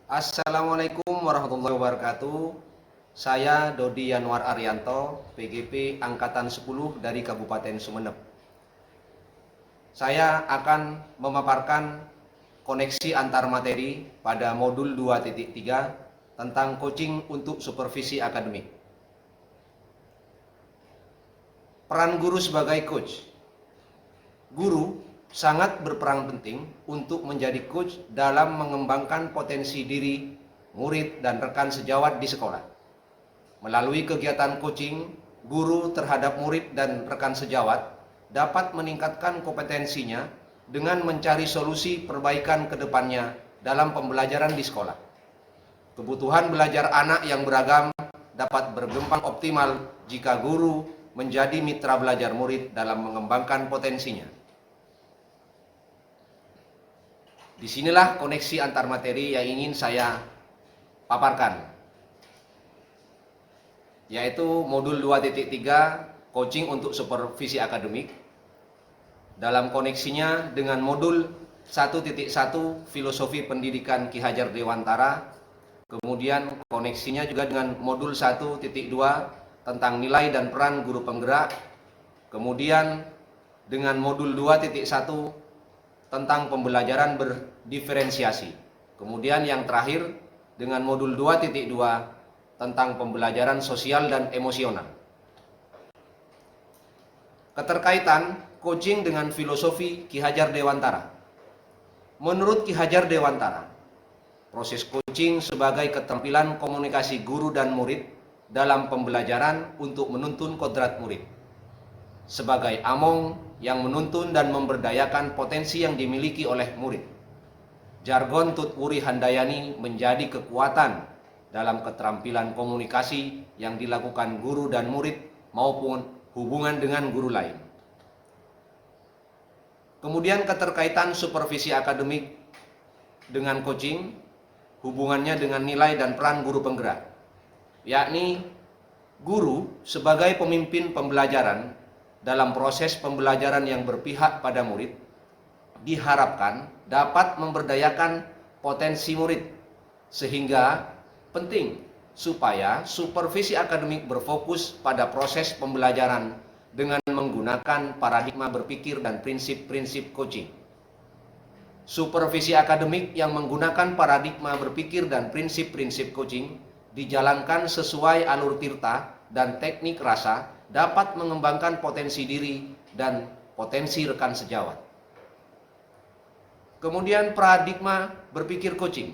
Assalamualaikum warahmatullahi wabarakatuh. Saya Dodi Yanuar Arianto, PGP Angkatan 10 dari Kabupaten Sumeneb. Saya akan memaparkan koneksi antar materi pada modul 2.3 tentang coaching untuk supervisi akademik. Peran guru sebagai coach. Guru sangat berperan penting untuk menjadi coach dalam mengembangkan potensi diri murid dan rekan sejawat di sekolah. Melalui kegiatan coaching, guru terhadap murid dan rekan sejawat dapat meningkatkan kompetensinya dengan mencari solusi perbaikan ke depannya dalam pembelajaran di sekolah. Kebutuhan belajar anak yang beragam dapat berkembang optimal jika guru menjadi mitra belajar murid dalam mengembangkan potensinya. Disinilah koneksi antar materi yang ingin saya paparkan, yaitu modul 2.3 coaching untuk supervisi akademik dalam koneksinya dengan modul 1.1 filosofi pendidikan Ki Hajar Dewantara, kemudian koneksinya juga dengan modul 1.2 tentang nilai dan peran guru penggerak, kemudian dengan modul 2.1 tentang pembelajaran berdiferensiasi. Kemudian yang terakhir dengan modul 2.2 tentang pembelajaran sosial dan emosional. Keterkaitan coaching dengan filosofi Ki Hajar Dewantara. Menurut Ki Hajar Dewantara, proses coaching sebagai keterampilan komunikasi guru dan murid dalam pembelajaran untuk menuntun kodrat murid. Sebagai among yang menuntun dan memberdayakan potensi yang dimiliki oleh murid. Jargon Tut Wuri Handayani menjadi kekuatan dalam keterampilan komunikasi yang dilakukan guru dan murid maupun hubungan dengan guru lain. Kemudian keterkaitan supervisi akademik dengan coaching, hubungannya dengan nilai dan peran guru penggerak, yakni guru sebagai pemimpin pembelajaran dalam proses pembelajaran yang berpihak pada murid, diharapkan dapat memberdayakan potensi murid, sehingga penting supaya supervisi akademik berfokus pada proses pembelajaran dengan menggunakan paradigma berpikir dan prinsip-prinsip coaching. Supervisi akademik yang menggunakan paradigma berpikir dan prinsip-prinsip coaching dijalankan sesuai alur tirta dan teknik rasa dapat mengembangkan potensi diri dan potensi rekan sejawat. Kemudian paradigma berpikir coaching.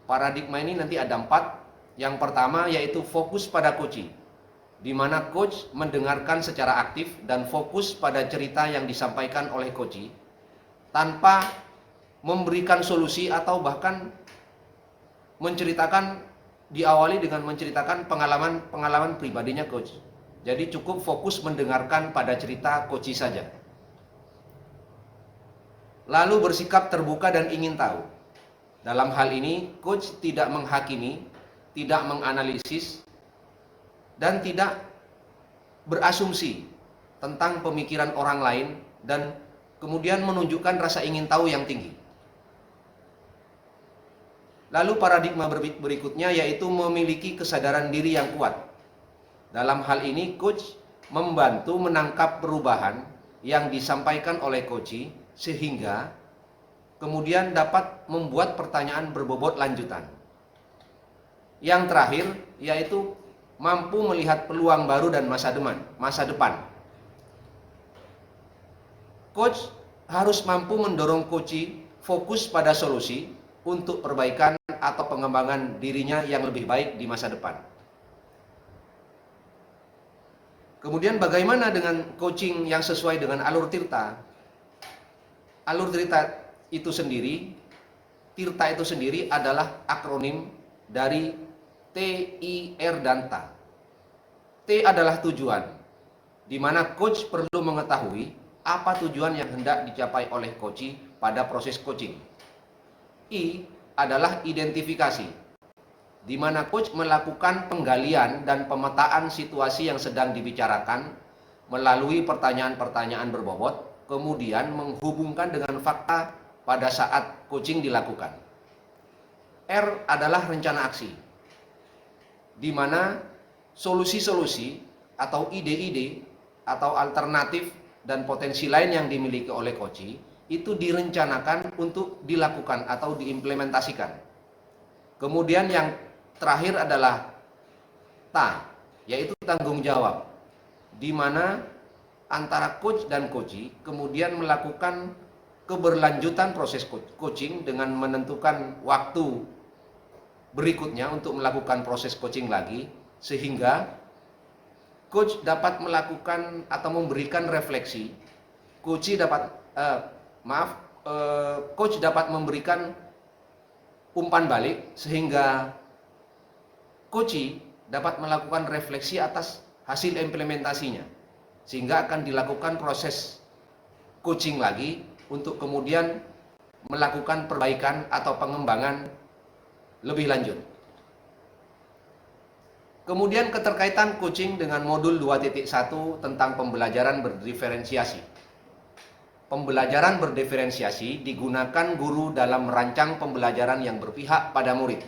Paradigma ini nanti ada 4. Yang pertama yaitu fokus pada coaching, di mana coach mendengarkan secara aktif dan fokus pada cerita yang disampaikan oleh coach tanpa memberikan solusi atau bahkan diawali dengan menceritakan pengalaman pribadinya coach. Jadi cukup fokus mendengarkan pada cerita coach saja. Lalu bersikap terbuka dan ingin tahu. Dalam hal ini coach tidak menghakimi, tidak menganalisis, dan tidak berasumsi tentang pemikiran orang lain dan kemudian menunjukkan rasa ingin tahu yang tinggi. Lalu paradigma berikutnya yaitu memiliki kesadaran diri yang kuat. Dalam hal ini coach membantu menangkap perubahan yang disampaikan oleh coach sehingga kemudian dapat membuat pertanyaan berbobot lanjutan. Yang terakhir yaitu mampu melihat peluang baru dan masa depan. Coach harus mampu mendorong coach fokus pada solusi untuk perbaikan atau pengembangan dirinya yang lebih baik di masa depan. Kemudian bagaimana dengan coaching yang sesuai dengan alur tirta? Alur tirta itu sendiri, tirta itu sendiri adalah akronim dari T, I, R, dan T. T adalah tujuan, di mana coach perlu mengetahui apa tujuan yang hendak dicapai oleh coach pada proses coaching. I adalah identifikasi, di mana coach melakukan penggalian dan pemetaan situasi yang sedang dibicarakan melalui pertanyaan-pertanyaan berbobot, kemudian menghubungkan dengan fakta pada saat coaching dilakukan. R adalah rencana aksi, di mana solusi-solusi atau ide-ide atau alternatif dan potensi lain yang dimiliki oleh Koci itu direncanakan untuk dilakukan atau diimplementasikan. Kemudian yang terakhir adalah Ta, yaitu tanggung jawab, di mana antara coach dan coachee kemudian melakukan keberlanjutan proses coaching dengan menentukan waktu berikutnya untuk melakukan proses coaching lagi, sehingga coach dapat melakukan atau memberikan refleksi, coach dapat memberikan umpan balik, sehingga coach dapat melakukan refleksi atas hasil implementasinya, sehingga akan dilakukan proses coaching lagi untuk kemudian melakukan perbaikan atau pengembangan lebih lanjut. Kemudian keterkaitan coaching dengan modul 2.1 tentang pembelajaran berdiferensiasi. Pembelajaran berdiferensiasi digunakan guru dalam merancang pembelajaran yang berpihak pada murid,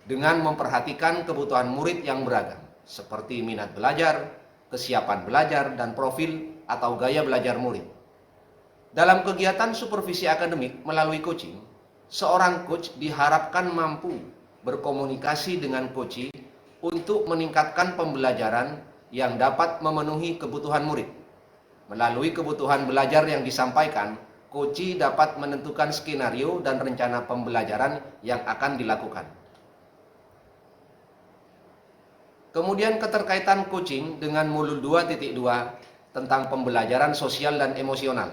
dengan memperhatikan kebutuhan murid yang beragam, seperti minat belajar, kesiapan belajar, dan profil atau gaya belajar murid. Dalam kegiatan supervisi akademik melalui coaching, seorang coach diharapkan mampu berkomunikasi dengan coachee untuk meningkatkan pembelajaran yang dapat memenuhi kebutuhan murid. Melalui kebutuhan belajar yang disampaikan, coachee dapat menentukan skenario dan rencana pembelajaran yang akan dilakukan. Kemudian keterkaitan coaching dengan modul 2.2 tentang pembelajaran sosial dan emosional.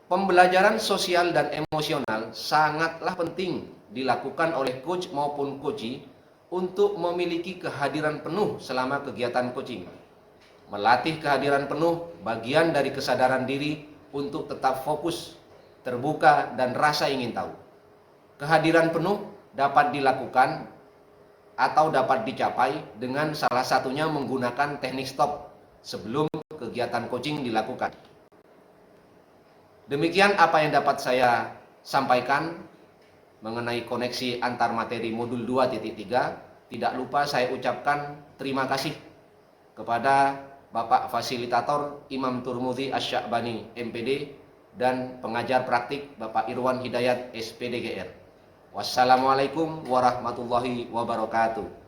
Pembelajaran sosial dan emosional sangatlah penting dilakukan oleh coach maupun coachee untuk memiliki kehadiran penuh selama kegiatan coaching. Melatih kehadiran penuh bagian dari kesadaran diri untuk tetap fokus, terbuka, dan rasa ingin tahu. Kehadiran penuh dapat dilakukan atau dapat dicapai dengan salah satunya menggunakan teknik stop sebelum kegiatan coaching dilakukan. Demikian apa yang dapat saya sampaikan mengenai koneksi antar materi modul 2.3. Tidak lupa saya ucapkan terima kasih kepada Bapak Fasilitator Imam Turmudi Asy-Sya'bani MPD dan pengajar praktik Bapak Irwan Hidayat SPDGR. Wassalamualaikum warahmatullahi wabarakatuh.